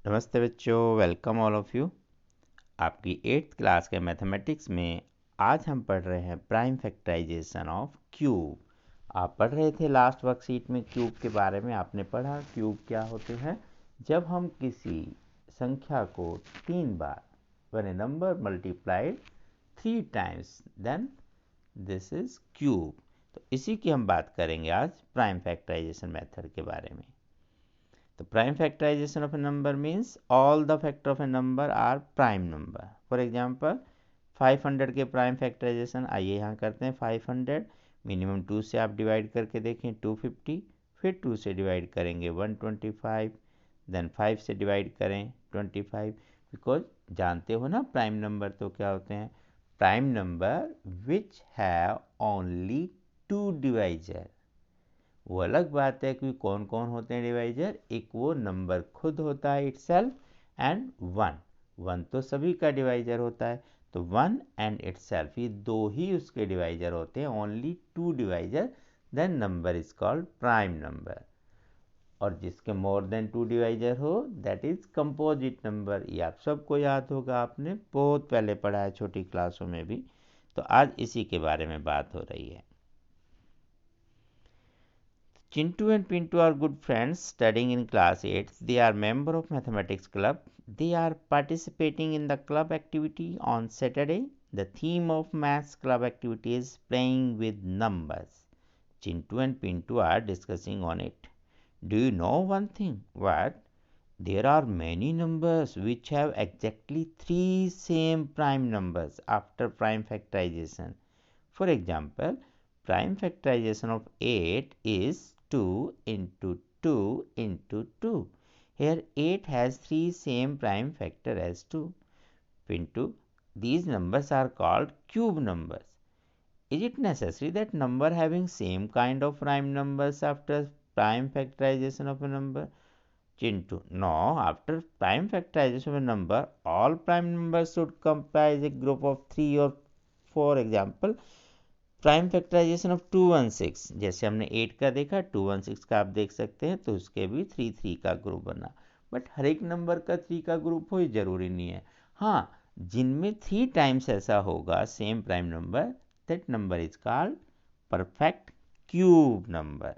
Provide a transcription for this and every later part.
नमस्ते बच्चों, welcome all of you. आपकी 8th क्लास के मैथमेटिक्स में आज हम पढ़ रहे हैं प्राइम फैक्टराइजेशन ऑफ क्यूब। आप पढ़ रहे थे लास्ट वर्कशीट में क्यूब के बारे में। आपने पढ़ा क्यूब क्या होते हैं। जब हम किसी संख्या को 3 बार when a number multiplied 3 times then this is cube. तो इसी की हम बात करेंगे आज प्राइम फैक्टराइजेशन मेथड के बारे में। The prime factorization of a number means all the factor of a number are prime number. For example, 500 के प्राइम फैक्टराइजेशन आइए यहाँ करते हैं। 500 मिनिमम 2 से आप डिवाइड करके देखें 250, फिर 2 से डिवाइड करेंगे 125, देन 5 से डिवाइड करें 25। बिकॉज जानते हो ना प्राइम नंबर तो क्या होते हैं। Prime number which have only 2 divisor. वो अलग बात है कि कौन कौन होते हैं डिवाइजर। एक वो नंबर खुद होता है इटसेल्फ एंड वन। वन तो सभी का डिवाइजर होता है, तो वन एंड इटसेल्फ ये दो ही उसके डिवाइजर होते हैं। Only 2 divisor then number is called prime number. और जिसके मोर देन 2 डिवाइजर हो दैट इज कंपोजिट नंबर। ये आप सबको याद होगा, आपने बहुत पहले पढ़ा है छोटी क्लासों में भी। तो आज इसी के बारे में बात हो रही है। Chintu and Pintu are good friends studying in class 8. They are member of mathematics club. They are participating in the club activity on Saturday. The theme of maths club activity is playing with numbers. Chintu and Pintu are discussing on it. Do you know one thing? What? There are many numbers which have exactly 3 same prime numbers after prime factorization. For example, prime factorization of 8 is 2 into 2 into 2. Here 8 has 3 same prime factor as 2. Pintu, these numbers are called cube numbers. Is it necessary that number having same kind of prime numbers after prime factorization of a number? Chintu, no, after prime factorization of a number, all prime numbers should comprise a group of 3 or 4. Example, prime factorisation of 216, जैसे हमने 8 का देखा 216 का आप देख सकते हैं, तो उसके भी 3 3 का ग्रुप बना। बट हर एक नंबर का 3 का ग्रुप हो ये जरूरी नहीं है। हाँ, जिनमें 3 टाइम्स ऐसा होगा same prime number, that number is called perfect cube number,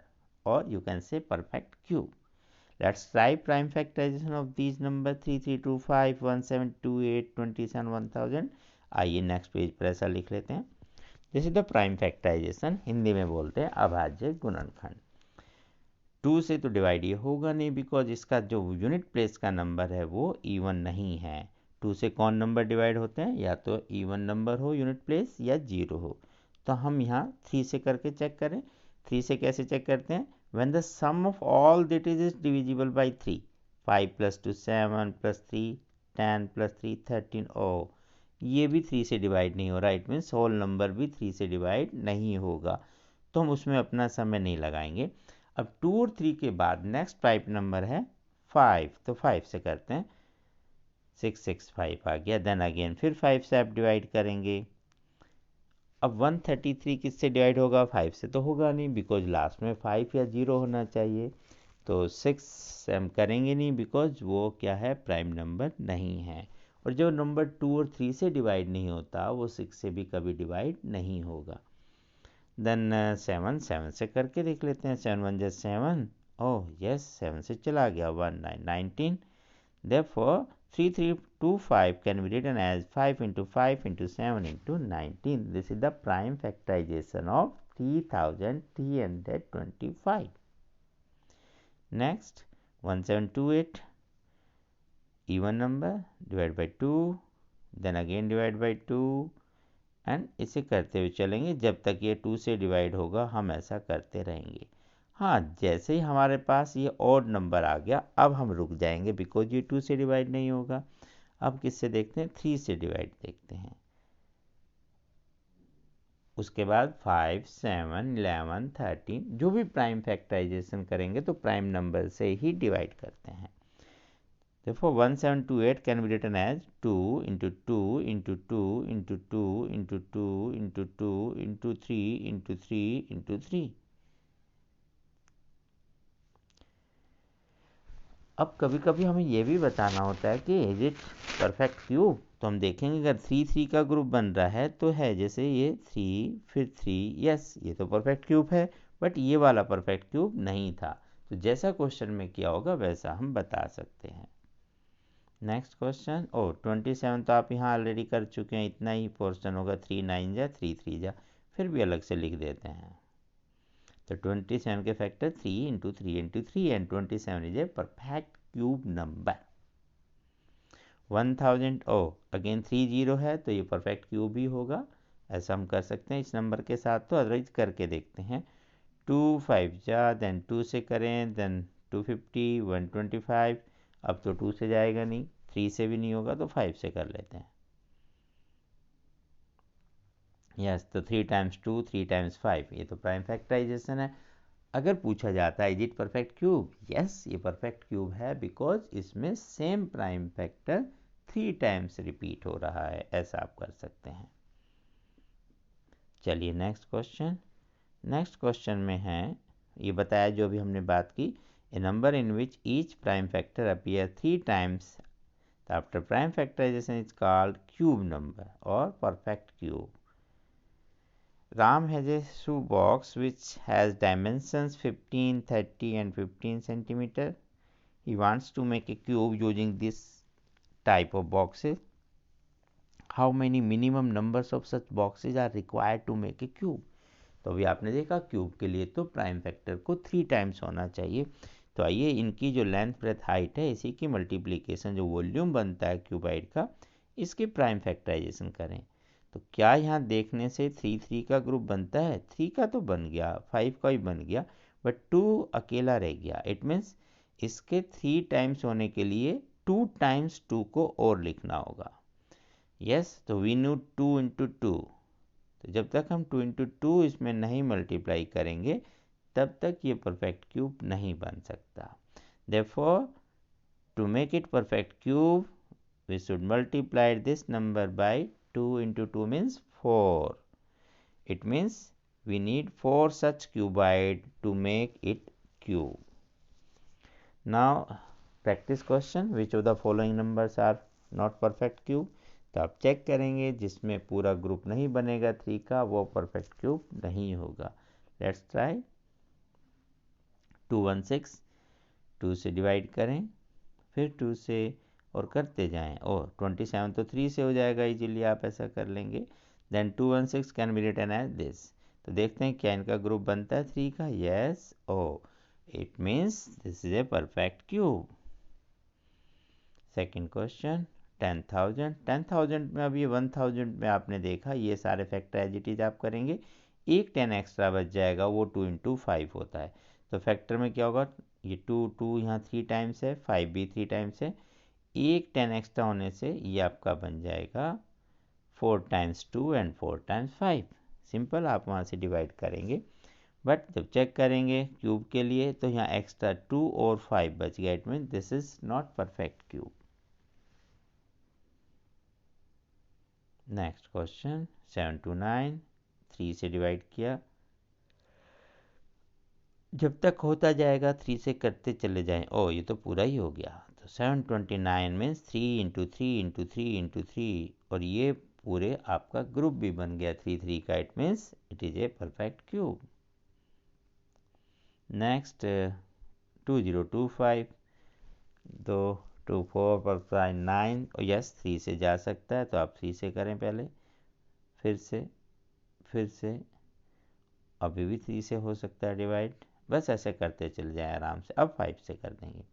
और you can say perfect cube. Let's try prime factorisation of these number 3325 1728 27 1000। आइए नेक्स्ट पेज पर ऐसा लिख लेते हैं। This is the prime factorization, Hindi में बोलते हैं अभाज्य गुणनखंड। 2 से तो डिवाइड ये होगा नहीं, बिकॉज इसका जो यूनिट प्लेस का नंबर है वो इवन नहीं है। 2 से कौन नंबर डिवाइड होते हैं, या तो इवन नंबर हो यूनिट प्लेस या 0 हो। तो हम यहाँ 3 से करके चेक करें। 3 से कैसे चेक करते हैं, when the sum of all that is divisible by 3। 5 + 2 7 + 3 10 + 3 13। ओ, ये भी 3 से डिवाइड नहीं हो रहा, इट मीन्स होल नंबर भी 3 से डिवाइड नहीं होगा, तो हम उसमें अपना समय नहीं लगाएंगे। अब 2 और 3 के बाद नेक्स्ट टाइप नंबर है 5, तो 5 से करते हैं। 6 6 5 आ गया, देन अगेन फिर 5 से आप डिवाइड करेंगे। अब 133 किससे डिवाइड होगा, 5 से तो होगा नहीं, बिकॉज लास्ट में 5 या 0 होना चाहिए। तो 6 से हम करेंगे नहीं, बिकॉज वो क्या है, प्राइम नंबर नहीं है। और जो नंबर 2 और 3 से डिवाइड नहीं होता वो 6 से भी कभी डिवाइड नहीं होगा। देन 7 से करके देख लेते हैं। 7 1 = 7। ओह यस, 7 से चला गया 1 9 19। Therefore 3325 can be written as 5 into 5 into 7 into 19. This is the prime factorization of 3325. Next, 1728, even number, divide by 2, then again divide by 2, and इसे करते हुए चलेंगे जब तक ये 2 से डिवाइड होगा, हम ऐसा करते रहेंगे। हाँ, जैसे ही हमारे पास ये ऑड नंबर आ गया अब हम रुक जाएंगे, बिकॉज ये 2 से डिवाइड नहीं होगा। अब किससे देखते हैं, 3 से डिवाइड देखते हैं। उसके बाद 5 7 11 13, जो भी प्राइम फैक्टराइजेशन करेंगे तो प्राइम नंबर से ही डिवाइड करते हैं। Therefore 1728 can be written as 2 into 2 into 2 into 2 into 2 into 2 into 3 into 3 into 3. अब कभी कभी हमें ये भी बताना होता है कि इज इट परफेक्ट क्यूब। तो हम देखेंगे अगर 3 का ग्रुप बन रहा है तो है, जैसे ये 3 फिर 3, यस ये तो परफेक्ट क्यूब है, बट ये वाला परफेक्ट क्यूब नहीं था। तो जैसा क्वेश्चन में किया होगा वैसा हम बता सकते हैं। नेक्स्ट क्वेश्चन, 27 तो आप यहाँ ऑलरेडी कर चुके हैं, इतना ही पोर्शन होगा, 3 9 जा 3 3 जा, फिर भी अलग से लिख देते हैं। तो 27 के factor 3 into 3 into 3 and 27 is a perfect cube number. 1000 again 3 zero है तो ये परफेक्ट क्यूब ही होगा, ऐसा हम कर सकते हैं इस नंबर के साथ। तो अदरवाइज करके देखते हैं। 2 5 जा, देन 2 से करें, देन 250 125, अब तो 2 से जाएगा नहीं, 3 से भी नहीं होगा, तो 5 से कर लेते हैं। यस, तो 3 टाइम्स 2 3 टाइम्स 5, ये तो प्राइम फैक्टराइजेशन है। अगर पूछा जाता है is it perfect cube, yes ये परफेक्ट क्यूब है, बिकॉज इसमें same prime factor 3 times repeat हो रहा है, ऐसा आप कर सकते हैं। चलिए नेक्स्ट क्वेश्चन। नेक्स्ट क्वेश्चन में है, ये बताया जो भी हमने बात की, a number in which each prime factor appear 3 times after prime factorisation is called cube number और perfect cube. Ram has a shoe box which has dimensions 15, 30 and 15 centimeter. He wants to make a cube using this type of boxes. How many minimum numbers of such boxes are required to make a cube? तो अभी आपने देखा cube के लिए तो prime factor को 3 times होना चाहिए। तो आइए इनकी जो लेंथ ब्रेथ हाइट है इसी की मल्टीप्लिकेशन जो वॉल्यूम बनता है क्यूबाइड का, इसके प्राइम फैक्टराइजेशन करें। तो क्या यहाँ देखने से 3 का ग्रुप बनता है? 3 का तो बन गया, 5 का भी बन गया, बट 2 अकेला रह गया। इट मीन्स इसके 3 टाइम्स होने के लिए 2 टाइम्स 2 को और लिखना होगा। यस, तो वी नीड 2 इंटू 2। तो जब तक हम 2 इंटू 2 इसमें नहीं मल्टीप्लाई करेंगे तब तक ये परफेक्ट क्यूब नहीं बन सकता। Therefore, to make it perfect cube, we should multiply this number by 2 into 2 means 4. It means we need 4 such cuboid to make it cube. Now, practice question, which of the following numbers are not perfect cube? तो आप check करेंगे जिसमें पूरा group नहीं बनेगा 3 का वो perfect cube नहीं होगा। Let's try. 216, 2 से डिवाइड करें, फिर 2 से और करते जाएं। 27 तो 3 से हो जाएगा इजीली, आप ऐसा कर लेंगे। Then 216 can be written as this. तो देखते हैं क्या इनका ग्रुप बनता है 3 का। Yes, it means this is a perfect cube. Second question, 10,000 में अभी 1000 में आपने देखा ये सारे फैक्टर एज इट इज आप करेंगे, एक 10 एक्स्ट्रा बच जाएगा, वो 2 इंटू 5 होता है। तो फैक्टर में क्या होगा, ये 2 यहाँ 3 टाइम्स है, 5 भी 3 टाइम्स है, एक 10 एक्स्ट्रा होने से ये आपका बन जाएगा 4 टाइम्स 2 एंड 4 टाइम्स 5। सिंपल, आप वहाँ से डिवाइड करेंगे। बट जब चेक करेंगे क्यूब के लिए तो यहाँ एक्स्ट्रा 2 और 5 बच गया, it mean this is not perfect cube. Next question, 7 to 9, 3 से डिवाइड किया, जब तक होता जाएगा 3 से करते चले जाएं। ये तो पूरा ही हो गया। तो 729 मीन्स 3 इंटू 3 इंटू 3 इंटू 3, और ये पूरे आपका ग्रुप भी बन गया 3 का। It means it is a perfect cube. Next 2025, तो 2 4 पर 9, यस 3 से जा सकता है तो आप 3 से करें पहले, फिर से अभी भी 3 से हो सकता है डिवाइड, बस ऐसे करते चले जाएं आराम से। अब 5 से कर देंगे।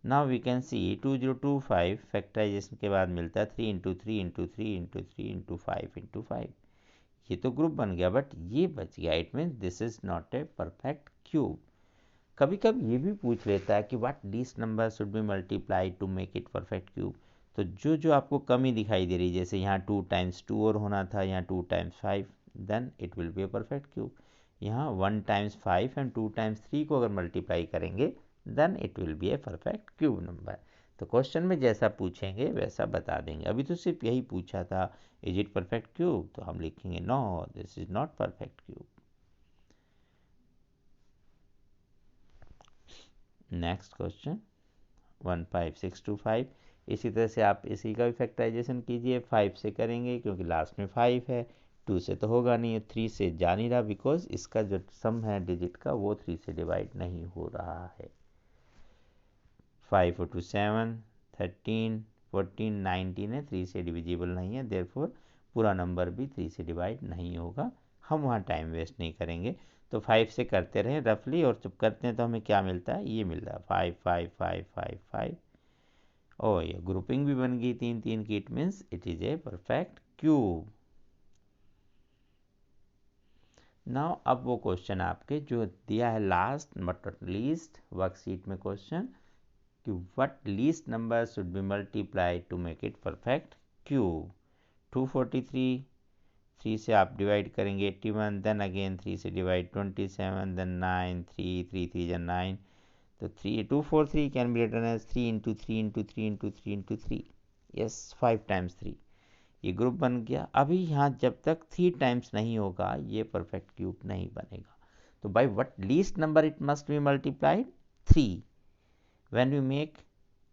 Now we can see 2025 factorization के बाद मिलता है 3 into 3 into 3 into 3 into 5 into 5। ये तो ग्रुप बन गया बट ये बच गया, it mean this is not a perfect cube. कभी कभी ये भी पूछ लेता है कि what least number should B multiply two make it perfect cube. तो जो आपको कमी दिखाई दे रही है, जैसे यहाँ 2 टाइम्स 2 और होना था, यहाँ 2 times 5, then it will be a perfect cube. यहाँ 1 टाइम्स 5 एंड 2 टाइम्स 3 को अगर मल्टीप्लाई करेंगे then it will be a perfect cube number. तो क्वेश्चन में जैसा पूछेंगे वैसा बता देंगे। अभी तो सिर्फ यही पूछा था इज इट परफेक्ट क्यूब, तो हम लिखेंगे no this is not perfect cube. Next question, 15625। इसी तरह से आप इसी का भी फैक्टराइजेशन कीजिए, 5 से करेंगे क्योंकि लास्ट में 5 है, 2 से तो होगा नहीं, 3 से जा नहीं रहा बिकॉज इसका जो सम है डिजिट का वो 3 से डिवाइड नहीं हो रहा है। 5 और 2 7, 13, 14, 19 है, 3 से डिविजिबल नहीं है, देयरफॉर पूरा नंबर भी 3 से डिवाइड नहीं होगा। हम वहाँ टाइम वेस्ट नहीं करेंगे, तो 5 से करते रहें रफली, और जब करते हैं तो हमें क्या मिलता है, ये मिल रहा है 5 5 5 5 5। और ये ग्रुपिंग भी बन गई 3 3 की, it means it is a perfect cube. Now अब वो क्वेश्चन आपके जो दिया है last but not least worksheet में क्वेश्चन कि what least number should be multiplied to make it perfect cube. 243, 3 से आप डिवाइड करेंगे 81, देन अगेन 3 से डिवाइड 27, देन 9, 3 3 3 जा 9, तो 243 can be written as 3 into 3 into 3 into 3 into 3, yes 5 times 3, ये group बन गया। अभी यहाँ जब तक 3 टाइम्स नहीं होगा ये परफेक्ट क्यूब नहीं बनेगा। तो by what least number it must B multiplied, 3। When we make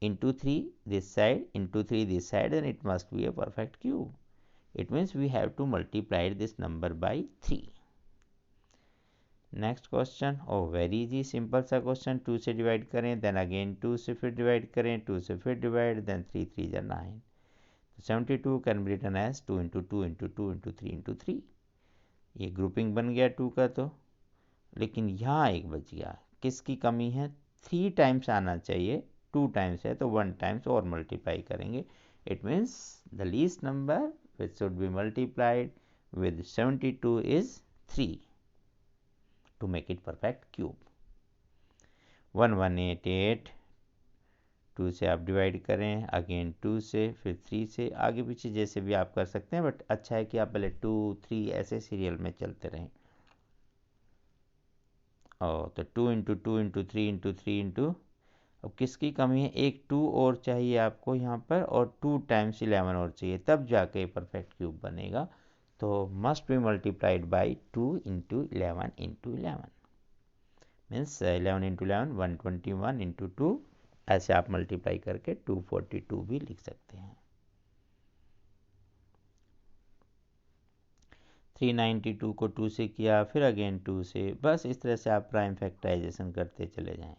into 3 this side, into 3 this side, then it must be a perfect cube. It means we have to multiply this number by 3. Next question, oh very easy, simple सा question, 2 से divide करें, then again 2 से फिर divide करें, 2 से फिर divide, then 3 3 जा 9. 72 can be written as 2 into 2 into 2 into 3 into 3. ये ग्रुपिंग बन गया 2 का, तो लेकिन यहाँ एक बच गया, किसकी कमी है, 3 टाइम्स आना चाहिए, 2 टाइम्स है तो 1 टाइम्स और मल्टीप्लाई करेंगे। It means the least number which should be multiplied with 72 is 3 to make it perfect cube. 1188, 2 से आप डिवाइड करें, अगेन 2 से, फिर 3 से, आगे पीछे जैसे भी आप कर सकते हैं, बट अच्छा है कि आप पहले 2 3 ऐसे सीरियल में चलते रहें। तो 2 इंटू 2 इंटू 3 इंटू 3 इंटू, अब किसकी कमी है, एक 2 और चाहिए आपको यहाँ पर, और 2 टाइम्स 11 और चाहिए, तब जाके परफेक्ट क्यूब बनेगा। तो must be multiplied by 2 into 11 into 11, means 11 into 11 121 into 2, ऐसे आप मल्टीप्लाई करके 242 भी लिख सकते हैं। 392 को 2 से किया, फिर अगेन 2 से, बस इस तरह से आप प्राइम फैक्टराइजेशन करते चले जाएं।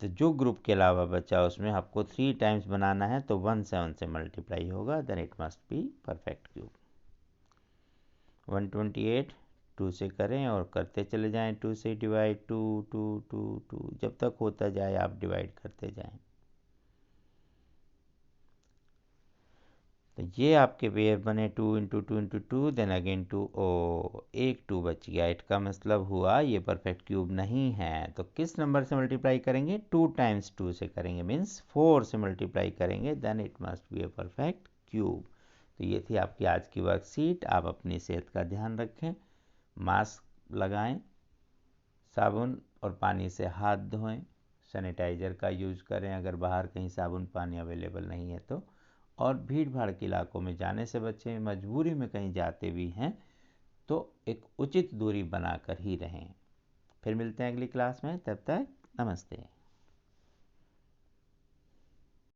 तो जो ग्रुप के अलावा बचा उसमें आपको 3 टाइम्स बनाना है, तो 1 7 से मल्टीप्लाई होगा, then it must be perfect cube. 128, 2 से करें और करते चले जाएं, 2 से डिवाइड 2 2 2 2, जब तक होता जाए आप डिवाइड करते जाएं। तो ये आपके पेयर बने 2 इंटू 2 इंटू 2, देन अगेन 2, एक 2 बच गया, इसका मतलब हुआ ये परफेक्ट क्यूब नहीं है। तो किस नंबर से मल्टीप्लाई करेंगे, 2 टाइम्स 2 से करेंगे, मीन्स 4 से मल्टीप्लाई करेंगे, then it must be a perfect cube. तो ये थी आपकी आज की वर्कशीट। आप अपनी सेहत का ध्यान रखें, मास्क लगाएं, साबुन और पानी से हाथ धोएं, सैनिटाइज़र का यूज़ करें अगर बाहर कहीं साबुन पानी अवेलेबल नहीं है तो, और भीड़ भाड़ के इलाकों में जाने से बचें। मजबूरी में कहीं जाते भी हैं तो एक उचित दूरी बनाकर ही रहें। फिर मिलते हैं अगली क्लास में, तब तक नमस्ते।